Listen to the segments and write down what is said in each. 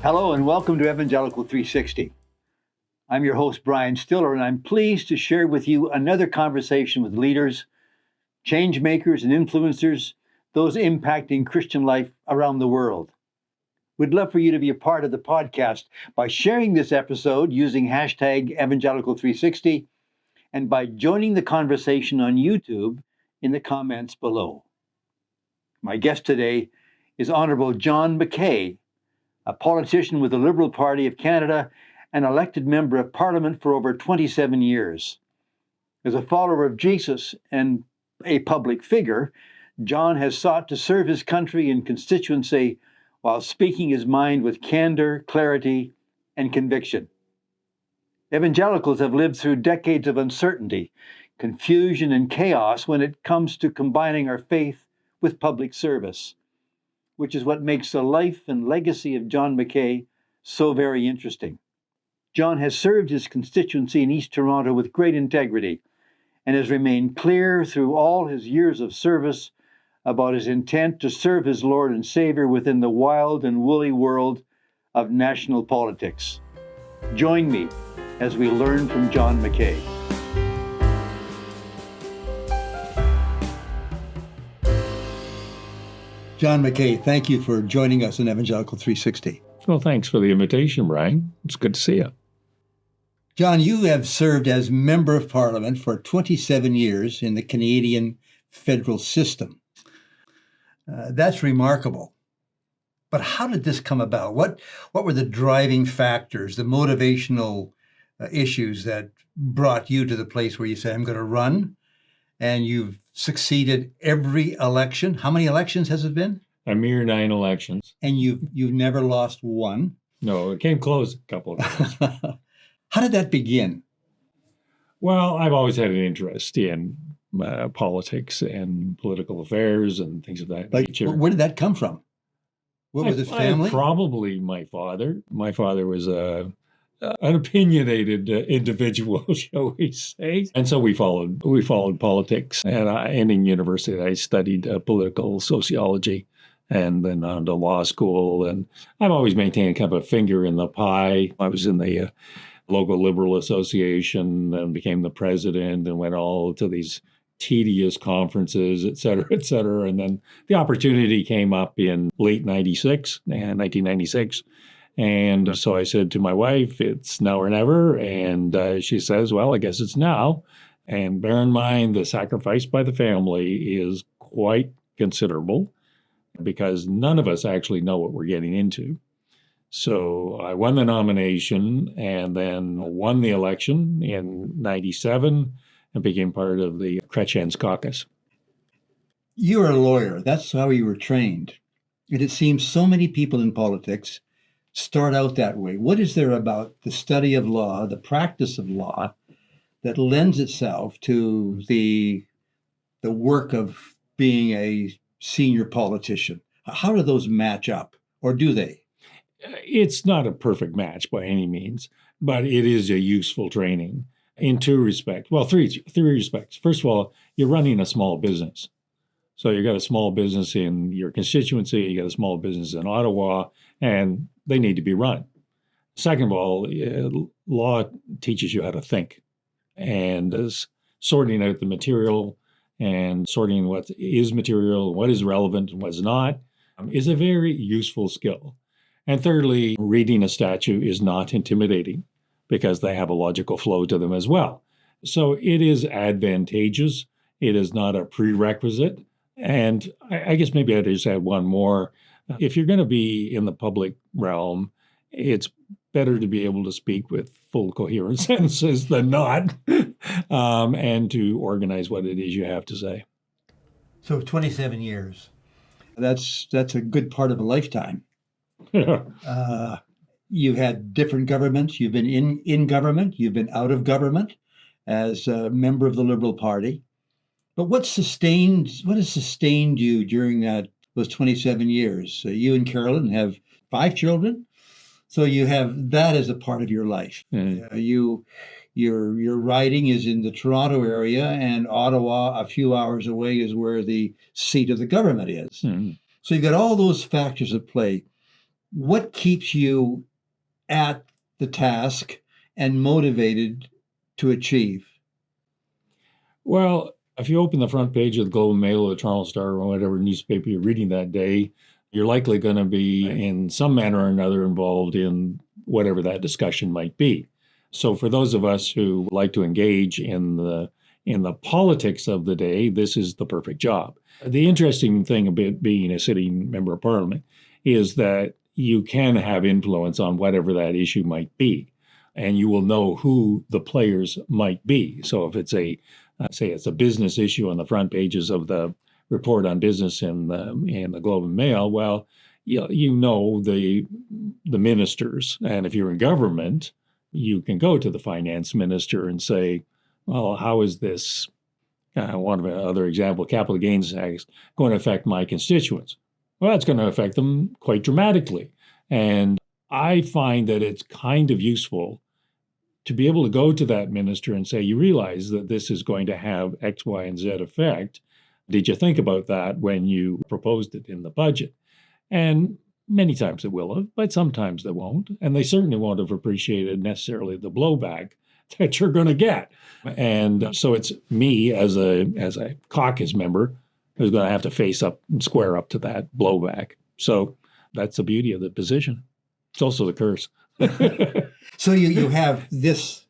Hello and welcome to Evangelical 360. I'm your host, Brian Stiller, and I'm pleased to share with you another conversation with leaders, change makers, and influencers, those impacting Christian life around the world. We'd love for you to be a part of the podcast by sharing this episode using hashtag Evangelical360 and by joining the conversation on YouTube in the comments below. My guest today is Honorable John McKay, a politician with the Liberal Party of Canada and elected member of Parliament for over 27 years. As a follower of Jesus and a public figure, John has sought to serve his country and constituency while speaking his mind with candor, clarity, and conviction. Evangelicals have lived through decades of uncertainty, confusion, and chaos when it comes to combining our faith with public service, which is what makes the life and legacy of John McKay so very interesting. John has served his constituency in East Toronto with great integrity and has remained clear through all his years of service about his intent to serve his Lord and Savior within the wild and woolly world of national politics. Join me as we learn from John McKay. John McKay, thank you for joining us in Evangelical 360. Well, thanks for the invitation, Brian. It's good to see you. John, you have served as Member of Parliament for 27 years in the Canadian federal system. That's remarkable. But how did this come about? What were the driving factors, the motivational issues that brought you to the place where you said, I'm going to run? And you've succeeded every election. How many elections has it been? A mere 9 elections. And you've never lost one? No, it came close a couple of times. How did that begin? Well, I've always had an interest in politics and political affairs and things of that nature. Where did that come from? What was it, family? Probably my father. My father was an opinionated individual, shall we say. And so we followed politics. And in university, I studied political sociology and then on to law school. And I've always maintained kind of a finger in the pie. I was in the local Liberal Association and became the president and went all to these tedious conferences, et cetera, and then the opportunity came up in late 1996. And so I said to my wife, it's now or never. And she says, well, I guess it's now. And bear in mind, the sacrifice by the family is quite considerable because none of us actually know what we're getting into. So I won the nomination and then won the election in 97 and became part of the Chrétien's caucus. You were a lawyer. That's how you were trained. And it seems so many people in politics start out that way. What is there about the study of law, the practice of law, that lends itself to the work of being a senior politician? How do those match up, or do they? It's not a perfect match by any means, but it is a useful training in two respects. Well, three respects. First of all, you're running a small business. So you got a small business in your constituency, you got a small business in Ottawa, and they need to be run. Second of all, law teaches you how to think, and sorting out the material and sorting what is material, what is relevant and what's not is a very useful skill. And thirdly, reading a statute is not intimidating because they have a logical flow to them as well. So it is advantageous. It is not a prerequisite. And I guess maybe I'd just add one more. If you're going to be in the public realm, it's better to be able to speak with full coherent sentences than not, and to organize what it is you have to say. So 27 years. That's a good part of a lifetime. You've had different governments. You've been in government. You've been out of government as a member of the Liberal Party. But what has sustained you during those 27 years? You and Carolyn have 5 children, so you have that as a part of your life. Your riding is in the Toronto area, and Ottawa, a few hours away, is where the seat of the government is. So you've got all those factors at play. What keeps you at the task and motivated to achieve? Well, if you open the front page of the Globe and Mail or the Toronto Star or whatever newspaper you're reading that day, you're likely going to be in some manner or another involved in whatever that discussion might be. So for those of us who like to engage in the politics of the day, this is the perfect job. The interesting thing about being a sitting member of parliament is that you can have influence on whatever that issue might be, and you will know who the players might be. So if it's say it's a business issue on the front pages of the report on business in the Globe and Mail, well, you know the ministers, and if you're in government, you can go to the finance minister and say, well, how is this, one of another example, capital gains tax, going to affect my constituents? Well, it's going to affect them quite dramatically. And I find that it's kind of useful to be able to go to that minister and say, you realize that this is going to have X, Y, and Z effect. Did you think about that when you proposed it in the budget? And many times it will have, but sometimes they won't. And they certainly won't have appreciated necessarily the blowback that you're going to get. And so it's me as a caucus member who's going to have to face up and square up to that blowback. So that's the beauty of the position. It's also the curse. So you have this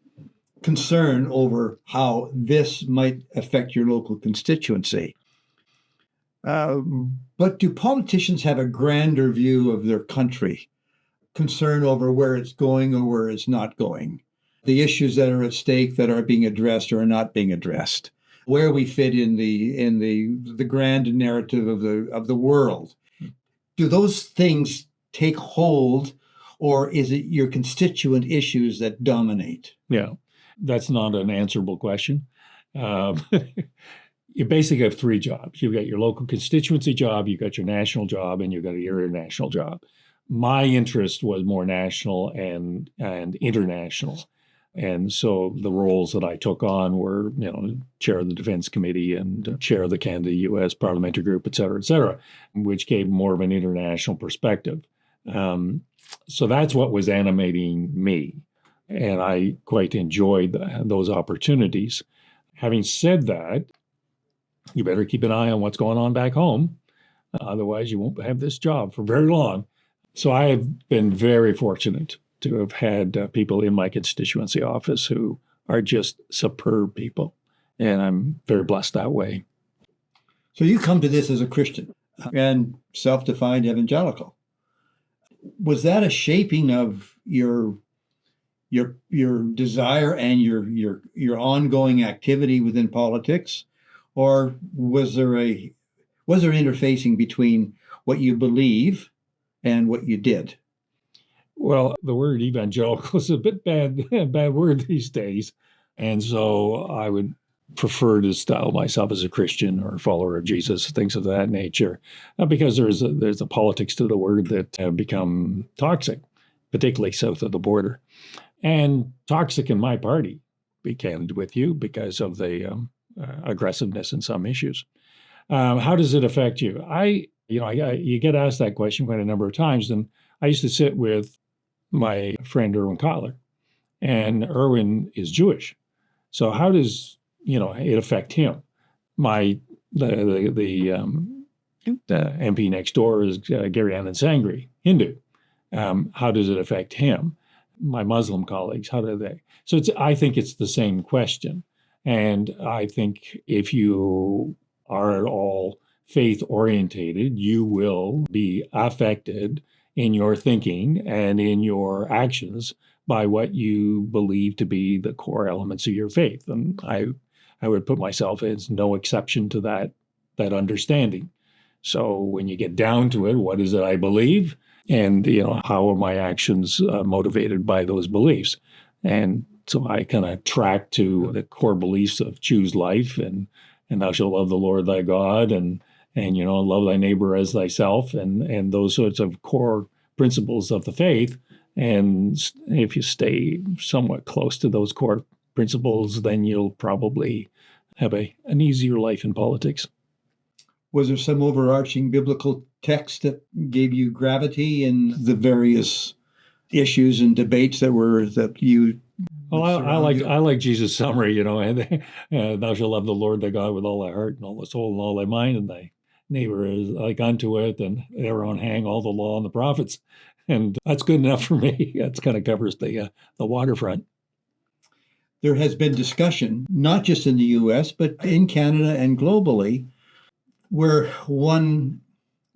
concern over how this might affect your local constituency. But do politicians have a grander view of their country, concern over where it's going or where it's not going, the issues that are at stake that are being addressed or are not being addressed, where we fit in the grand narrative of the world? Do those things take hold, or is it your constituent issues that dominate? Yeah, that's not an answerable question. You basically have three jobs. You've got your local constituency job, you've got your national job, and you've got your international job. My interest was more national and international. And so the roles that I took on were, chair of the Defense Committee and chair of the Canada-US Parliamentary Group, et cetera, which gave more of an international perspective. So that's what was animating me. And I quite enjoyed those opportunities. Having said that, you better keep an eye on what's going on back home. Otherwise, you won't have this job for very long. So I have been very fortunate to have had people in my constituency office who are just superb people. And I'm very blessed that way. So you come to this as a Christian and self-defined evangelical. Was that a shaping of your desire and your ongoing activity within politics? Or was there interfacing between what you believe and what you did? Well, the word evangelical is a bit bad word these days. And so I would prefer to style myself as a Christian or a follower of Jesus, things of that nature, because there's a politics to the word that have become toxic, particularly south of the border. And toxic in my party, be candid with you, because of the aggressiveness in some issues. How does it affect you? You get asked that question quite a number of times, and I used to sit with my friend Erwin Kotler, and Erwin is Jewish. So how does it affect him? The MP next door is Gary Anand Sangri, Hindu. How does it affect him? My Muslim colleagues, how do they? So I think it's the same question. And I think if you are at all faith orientated, you will be affected in your thinking and in your actions by what you believe to be the core elements of your faith. And I would put myself as no exception to that understanding. So when you get down to it, what is it I believe? And how are my actions motivated by those beliefs? And so I kind of track to the core beliefs of choose life and thou shalt love the Lord thy God and love thy neighbor as thyself and those sorts of core principles of the faith. And if you stay somewhat close to those core principles, then you'll probably have an easier life in politics. Was there some overarching biblical text that gave you gravity in the various issues and debates that you? Well, I like Jesus' summary, and thou shalt love the Lord thy God with all thy heart and all thy soul and all thy mind, and thy neighbor is like unto it, and thereon hang all the law and the prophets, and that's good enough for me. That's kind of covers the waterfront. There has been discussion, not just in the U.S., but in Canada and globally, where one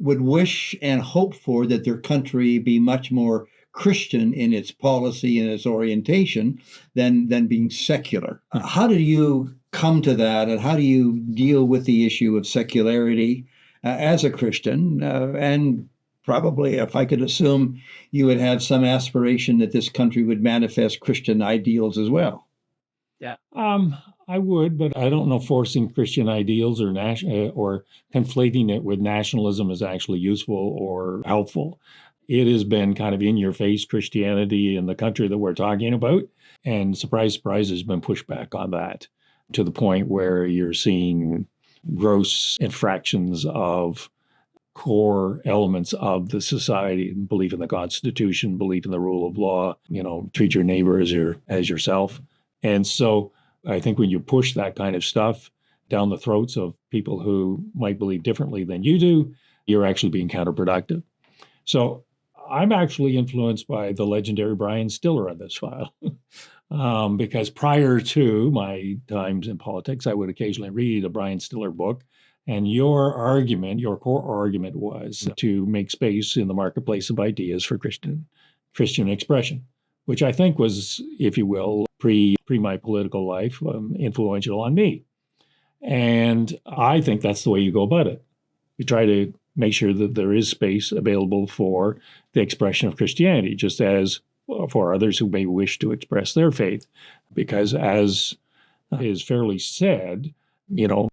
would wish and hope for that their country be much more Christian in its policy and its orientation than being secular. How do you come to that, and how do you deal with the issue of secularity as a Christian? And probably, if I could assume, you would have some aspiration that this country would manifest Christian ideals as well. Yeah. I would, but I don't know forcing Christian ideals or conflating it with nationalism is actually useful or helpful. It has been kind of in-your-face Christianity in the country that we're talking about, and surprise, surprise, has been pushed back on that to the point where you're seeing gross infractions of core elements of the society: belief in the Constitution, belief in the rule of law, treat your neighbor as yourself. And so I think when you push that kind of stuff down the throats of people who might believe differently than you do, you're actually being counterproductive. So I'm actually influenced by the legendary Brian Stiller on this file, because prior to my times in politics, I would occasionally read a Brian Stiller book. And your core argument was to make space in the marketplace of ideas for Christian expression, which I think was, if you will, pre my political life, influential on me. And I think that's the way you go about it. You try to make sure that there is space available for the expression of Christianity, just as for others who may wish to express their faith. Because as is fairly said,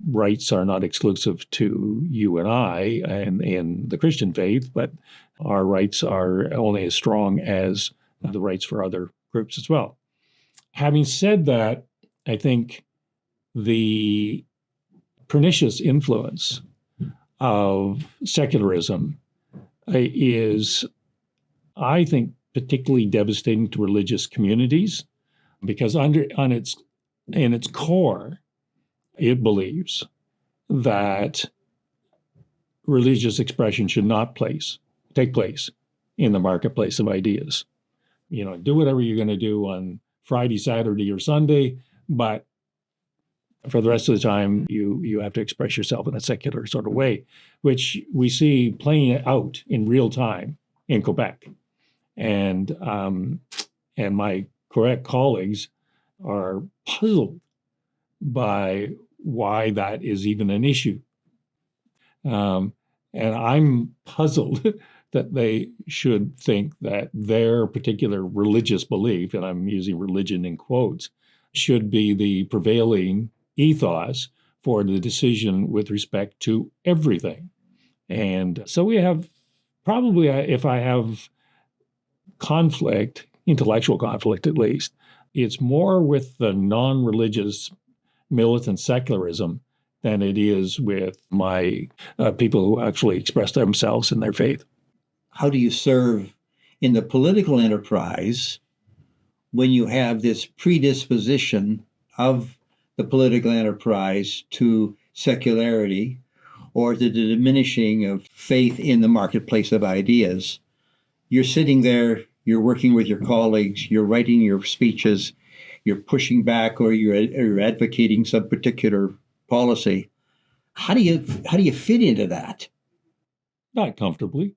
rights are not exclusive to you and I and in the Christian faith, but our rights are only as strong as the rights for other groups as well. Having said that, I think the pernicious influence of secularism is, I think, particularly devastating to religious communities, because in its core, it believes that religious expression should not take place in the marketplace of ideas. Do whatever you're going to do on Friday, Saturday, or Sunday, but for the rest of the time, you have to express yourself in a secular sort of way, which we see playing out in real time in Quebec. And my Quebec colleagues are puzzled by why that is even an issue. And I'm puzzled that they should think that their particular religious belief, and I'm using religion in quotes, should be the prevailing ethos for the decision with respect to everything. And so we have probably, if I have conflict, intellectual conflict at least, it's more with the non-religious militant secularism than it is with my people who actually express themselves in their faith. How do you serve in the political enterprise when you have this predisposition of the political enterprise to secularity or to the diminishing of faith in the marketplace of ideas? You're sitting there, you're working with your colleagues, you're writing your speeches, you're pushing back, or you're advocating some particular policy. How do you fit into that? Not comfortably.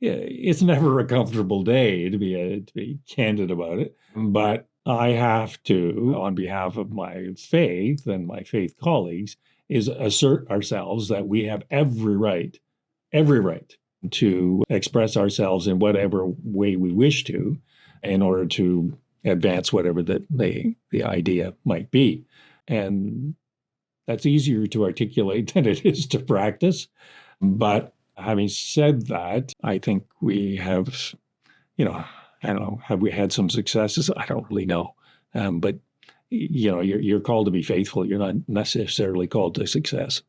It's never a comfortable day, to be candid about it. But I have to, on behalf of my faith and my faith colleagues, is assert ourselves that we have every right to express ourselves in whatever way we wish to, in order to advance whatever the idea might be. And that's easier to articulate than it is to practice. But having said that, I think we have, I don't know, have we had some successes? I don't really know. But you're called to be faithful. You're not necessarily called to success.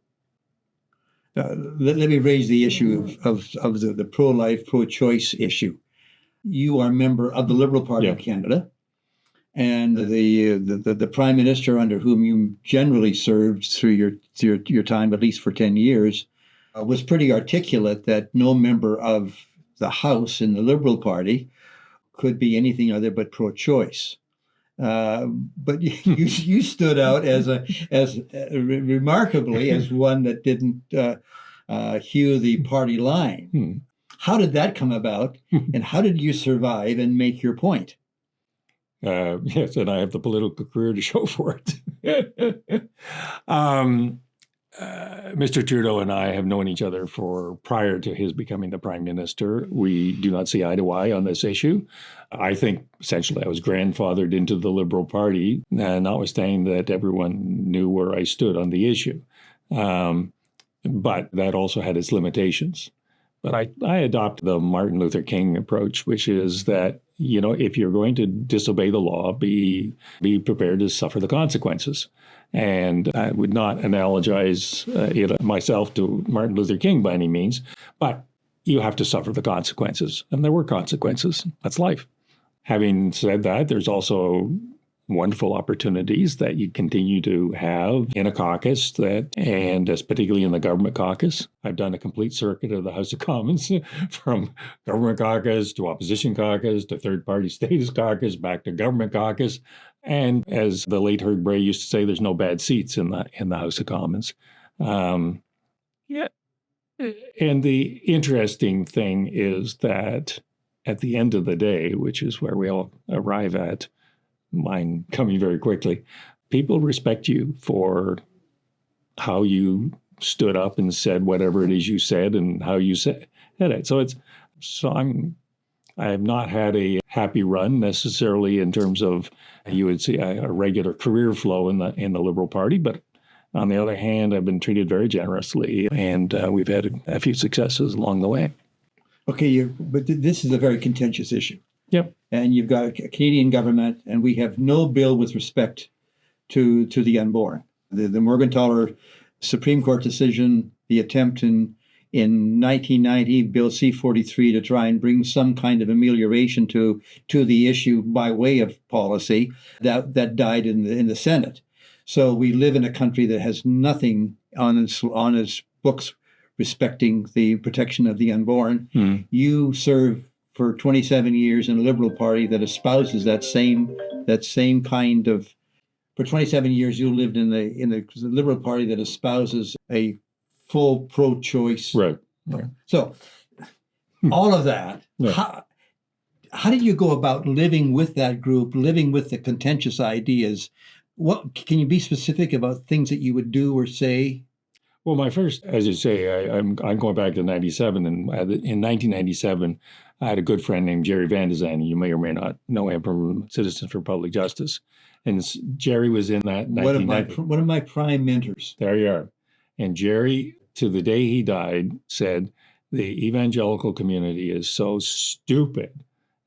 Let me raise the issue of the pro-life, pro-choice issue. You are a member of the Liberal Party of Canada, and the Prime Minister under whom you generally served through your time, at least for 10 years, was pretty articulate that no member of the House in the Liberal Party could be anything other but pro-choice. But you stood out as remarkably as one that didn't hew the party line. How did that come about, and how did you survive and make your point? Yes, and I have the political career to show for it. Mr. Trudeau and I have known each other prior to his becoming the Prime Minister. We do not see eye to eye on this issue. I think essentially I was grandfathered into the Liberal Party, notwithstanding that everyone knew where I stood on the issue. But that also had its limitations. But I adopt the Martin Luther King approach, which is that, if you're going to disobey the law, be prepared to suffer the consequences. And I would not analogize myself to Martin Luther King by any means, but you have to suffer the consequences. And there were consequences. That's life. Having said that, there's also wonderful opportunities that you continue to have in a caucus and particularly in the government caucus. I've done a complete circuit of the House of Commons from government caucus to opposition caucus to third party status caucus back to government caucus. And as the late Herb Bray used to say, there's no bad seats in the House of Commons. And the interesting thing is that at the end of the day, which is where we all arrive at, mine coming very quickly, people respect you for how you stood up and said whatever it is you said and how you said it. I have not had a happy run necessarily in terms of you would see a regular career flow in the Liberal Party, but on the other hand, I've been treated very generously, and we've had a few successes along the way. Okay, but this is a very contentious issue. Yep. And you've got a Canadian government, and we have no bill with respect to the unborn. The Morgentaler Supreme Court decision, the attempt in 1990, Bill C-43, to try and bring some kind of amelioration to the issue by way of policy, that died in the Senate. So we live in a country that has nothing on its books respecting the protection of the unborn. You serve for 27 years in a Liberal Party that espouses that same kind of. For 27 years, you lived in the Liberal Party that espouses a full pro-choice. Right. So, all of that. Yeah. How did you go about living with that group, living with the contentious ideas? What can you be specific about things that you would do or say? Well, my first, as you say, I'm going back to 97, and in 1997. I had a good friend named Jerry Van de Zandt. You may or may not know him from Citizens for Public Justice. And Jerry was in that 1990. One of my prime mentors. There you are. And Jerry, to the day he died, said the evangelical community is so stupid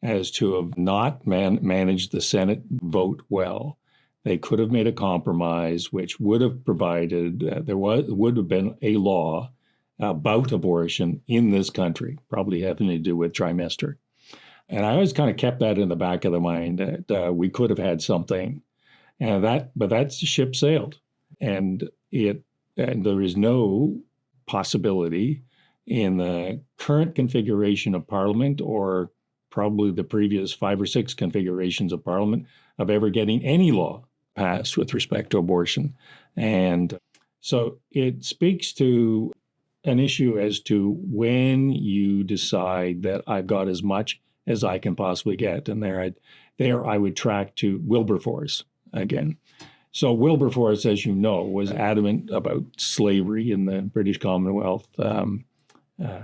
as to have not managed the Senate vote well. They could have made a compromise which would have provided would have been a law about abortion in this country, probably having to do with trimester. And I always kind of kept that in the back of the mind that we could have had something, but that ship sailed, and there is no possibility in the current configuration of Parliament, or probably the previous 5 or 6 configurations of Parliament, of ever getting any law passed with respect to abortion. And so it speaks to an issue as to when you decide that I've got as much as I can possibly get. And there I would track to Wilberforce again. So Wilberforce, as you know, was adamant about slavery in the British Commonwealth,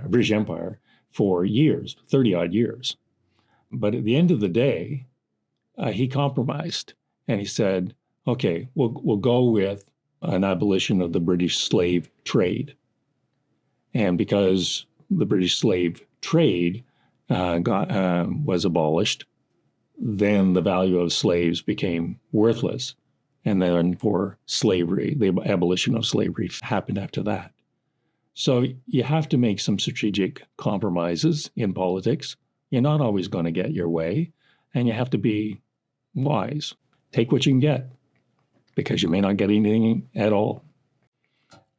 British Empire, for years, 30-odd years. But at the end of the day, he compromised, and he said, okay, we'll go with an abolition of the British slave trade. And because the British slave trade was abolished, then the value of slaves became worthless. And then for slavery, the abolition of slavery happened after that. So you have to make some strategic compromises in politics. You're not always going to get your way, and you have to be wise. Take what you can get, because you may not get anything at all.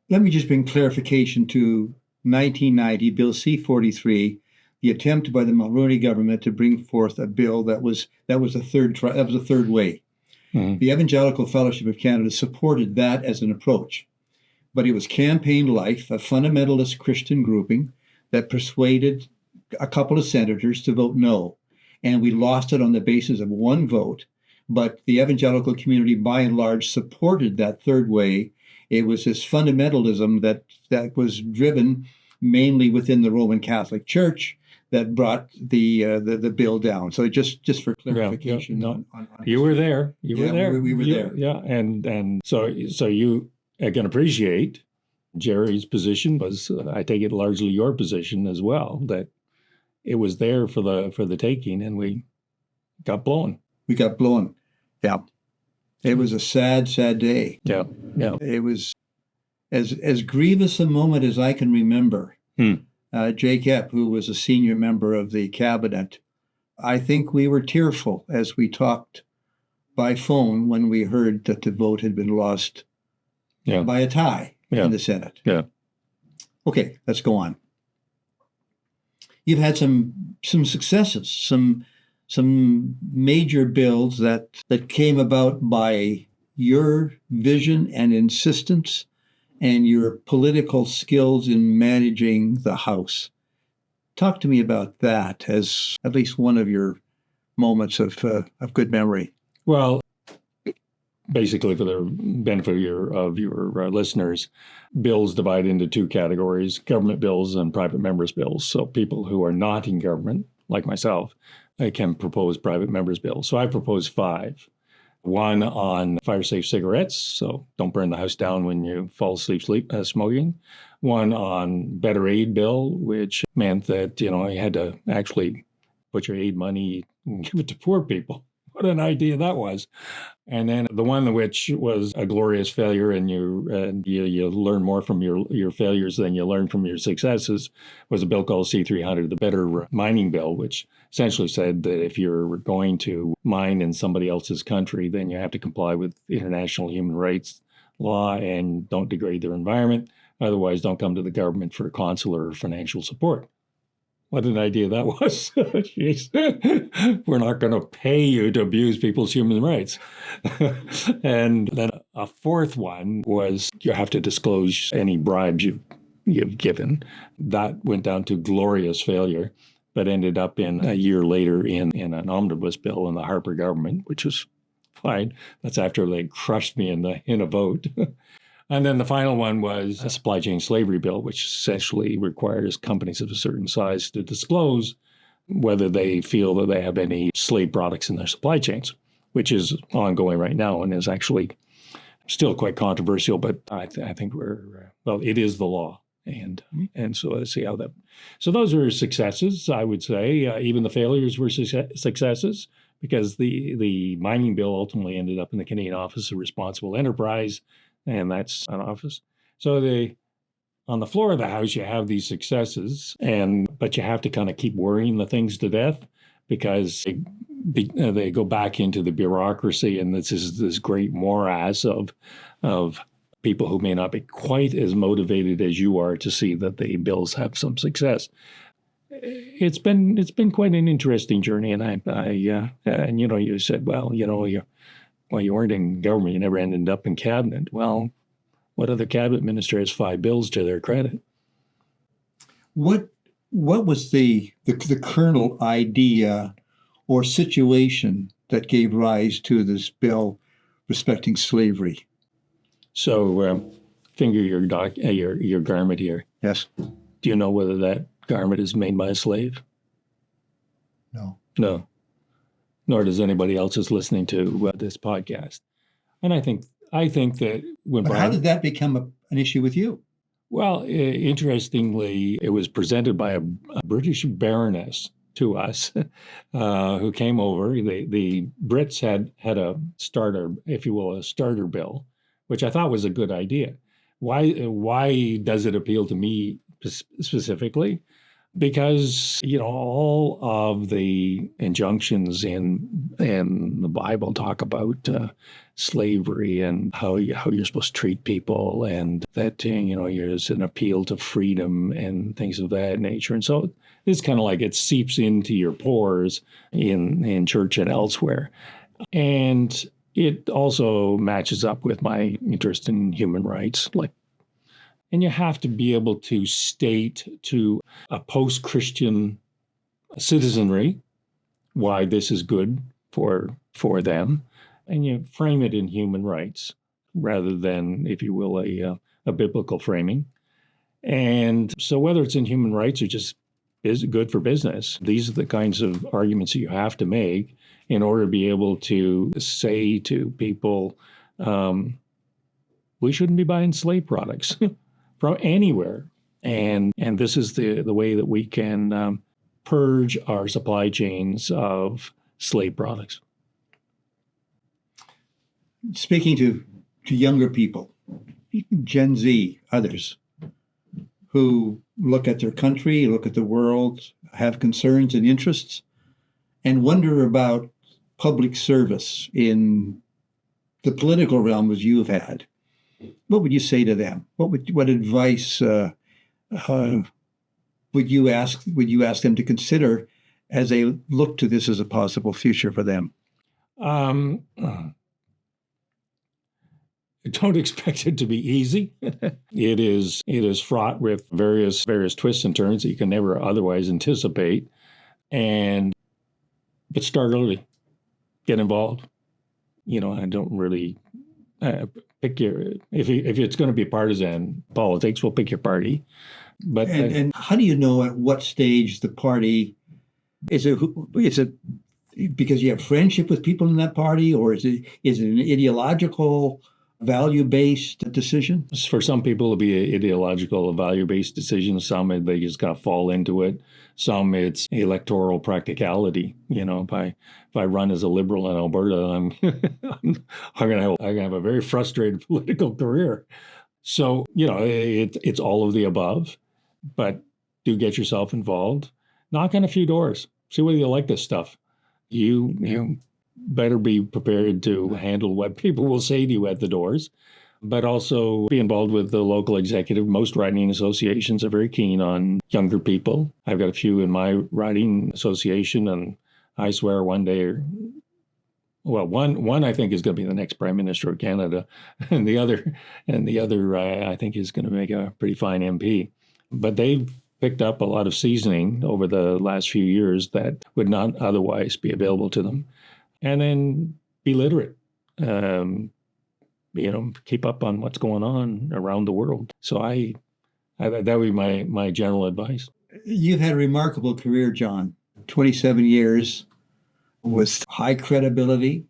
Let me just bring clarification to 1990, Bill C-43, the attempt by the Mulroney government to bring forth a bill that was a third way. Mm-hmm. The Evangelical Fellowship of Canada supported that as an approach, but it was Campaign Life, a fundamentalist Christian grouping that persuaded a couple of senators to vote no, and we lost it on the basis of one vote. But the evangelical community, by and large, supported that third way. It was this fundamentalism that was driven mainly within the Roman Catholic Church that brought the bill down. So just for clarification, on you were there. You were there. We were there. Yeah, and so you can appreciate Jerry's position was, I take it, largely your position as well, that it was there for the taking, and we got blown. We got blown. Yeah. It was a sad, sad day. Yeah. It was as grievous a moment as I can remember. Jake Epp, who was a senior member of the cabinet, I think we were tearful as we talked by phone when we heard that the vote had been lost by a tie in the Senate. Yeah. Okay, let's go on. You've had some successes, some major bills that came about by your vision and insistence and your political skills in managing the House. Talk to me about that as at least one of your moments of good memory. Well, basically, for the benefit of your listeners, bills divide into two categories: government bills and private members' bills. So people who are not in government, like myself, can propose private members' bills. So I proposed 5. One on fire-safe cigarettes, so don't burn the house down when you fall asleep smoking. One on better aid bill, which meant that, you had to actually put your aid money and give it to poor people. What an idea that was. And then the one which was a glorious failure, and you learn more from your failures than you learn from your successes, was a bill called C-300, the Better Mining Bill, which essentially said that if you're going to mine in somebody else's country, then you have to comply with international human rights law and don't degrade their environment. Otherwise, don't come to the government for consular or financial support. What an idea that was. Jeez. We're not going to pay you to abuse people's human rights. And then a fourth one was you have to disclose any bribes you've given. That went down to glorious failure, but ended up in a year later in an omnibus bill in the Harper government, which was fine. That's after they crushed me in a vote. And then the final one was a supply chain slavery bill, which essentially requires companies of a certain size to disclose whether they feel that they have any slave products in their supply chains, which is ongoing right now and is actually still quite controversial. But I think it is the law. And so let's see how that. So those are successes, I would say. Even the failures were successes, because the mining bill ultimately ended up in the Canadian Office of Responsible Enterprise. And that's an office. So on the floor of the House, you have these successes, but you have to kind of keep worrying the things to death, because they go back into the bureaucracy, and this is this great morass of people who may not be quite as motivated as you are to see that the bills have some success. It's been quite an interesting journey, and you said, well, you weren't in government, you never ended up in cabinet. Well, what other cabinet minister has 5 bills to their credit? What was the kernel idea or situation that gave rise to this bill respecting slavery? So, finger your garment here. Yes. Do you know whether that garment is made by a slave? No. No. Nor does anybody else who's listening to this podcast. And I think that when But how did that become an issue with you? Well, interestingly, it was presented by a British baroness to us who came over. The Brits had a starter, if you will, a starter bill, which I thought was a good idea. Why does it appeal to me specifically? Because, all of the injunctions in the Bible talk about slavery and how you're supposed to treat people, and that, there's an appeal to freedom and things of that nature. And so it's kind of like it seeps into your pores in church and elsewhere. And it also matches up with my interest in human rights. And you have to be able to state to a post-Christian citizenry why this is good for them. And you frame it in human rights rather than, if you will, a biblical framing. And so whether it's in human rights or just is good for business, these are the kinds of arguments that you have to make in order to be able to say to people, we shouldn't be buying slave products from anywhere. And this is the way that we can purge our supply chains of slave products. Speaking to younger people, Gen Z, others, who look at their country, look at the world, have concerns and interests, and wonder about public service in the political realm as you've had, what would you say to them? What advice would you ask them to consider as they look to this as a possible future for them? Don't expect it to be easy. It is fraught with various twists and turns that you can never otherwise anticipate. But start early, get involved. I don't really pick if it's going to be partisan politics, we'll pick your party. But and how do you know at what stage the party is it because you have friendship with people in that party, or is it an ideological, value-based decision? For some people, it'll be an ideological, value-based decision. Some, they just kind of fall into it. Some, it's electoral practicality. If I run as a liberal in Alberta, I'm gonna have a very frustrated political career. So, it's all of the above, but do get yourself involved. Knock on a few doors. See whether you like this stuff. You better be prepared to handle what people will say to you at the doors, but also be involved with the local executive. Most riding associations are very keen on younger people. I've got a few in my riding association, and I swear one day, one I think is going to be the next Prime Minister of Canada, and the other I think is going to make a pretty fine MP. But they've picked up a lot of seasoning over the last few years that would not otherwise be available to them. And then be literate, keep up on what's going on around the world. So that would be my general advice. You've had a remarkable career, John. 27 years with high credibility.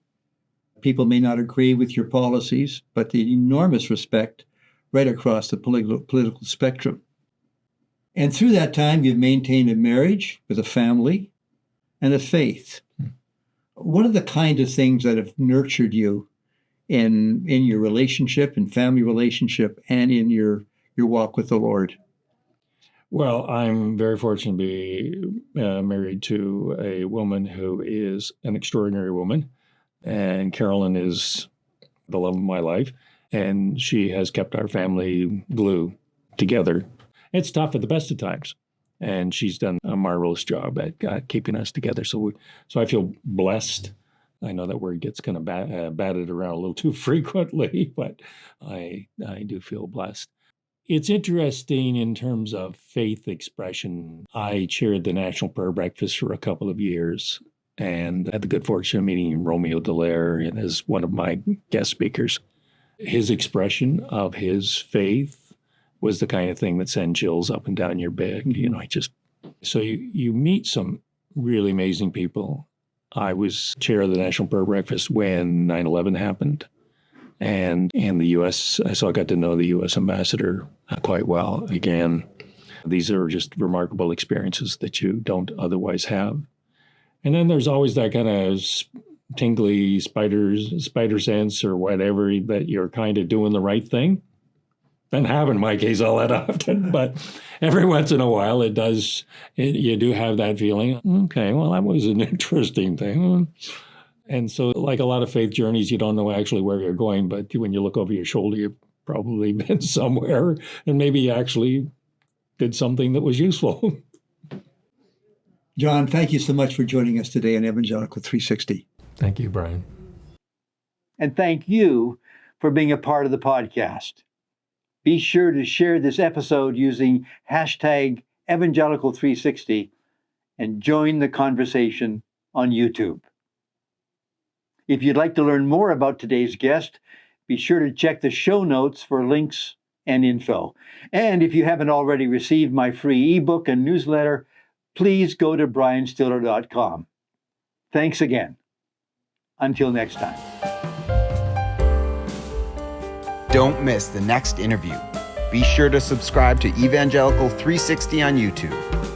People may not agree with your policies, but the enormous respect right across the political spectrum. And through that time, you've maintained a marriage with a family and a faith. What are the kind of things that have nurtured you in your relationship and family relationship and in your walk with the Lord? Well, I'm very fortunate to be married to a woman who is an extraordinary woman. And Carolyn is the love of my life. And she has kept our family glue together. It's tough at the best of times. And she's done a marvelous job at keeping us together. So I feel blessed. I know that word gets kind of batted around a little too frequently, but I do feel blessed. It's interesting in terms of faith expression. I chaired the National Prayer Breakfast for a couple of years and had the good fortune of meeting Romeo Dallaire as one of my guest speakers. His expression of his faith was the kind of thing that sends chills up and down your back. So you meet some really amazing people. I was chair of the National Prayer Breakfast when 9/11 happened. And the U.S., so I got to know the U.S. ambassador quite well again. These are just remarkable experiences that you don't otherwise have. And then there's always that kind of tingly spider sense or whatever, that you're kind of doing the right thing. Doesn't happen in my case all that often, but every once in a while you do have that feeling. Okay, well, that was an interesting thing. And so, like a lot of faith journeys, you don't know actually where you're going, but when you look over your shoulder, you've probably been somewhere and maybe you actually did something that was useful. John, thank you so much for joining us today on Evangelical 360. Thank you, Brian. And thank you for being a part of the podcast. Be sure to share this episode using hashtag Evangelical360 and join the conversation on YouTube. If you'd like to learn more about today's guest, be sure to check the show notes for links and info. And if you haven't already received my free ebook and newsletter, please go to brianstiller.com. Thanks again. Until next time. Don't miss the next interview. Be sure to subscribe to Evangelical 360 on YouTube.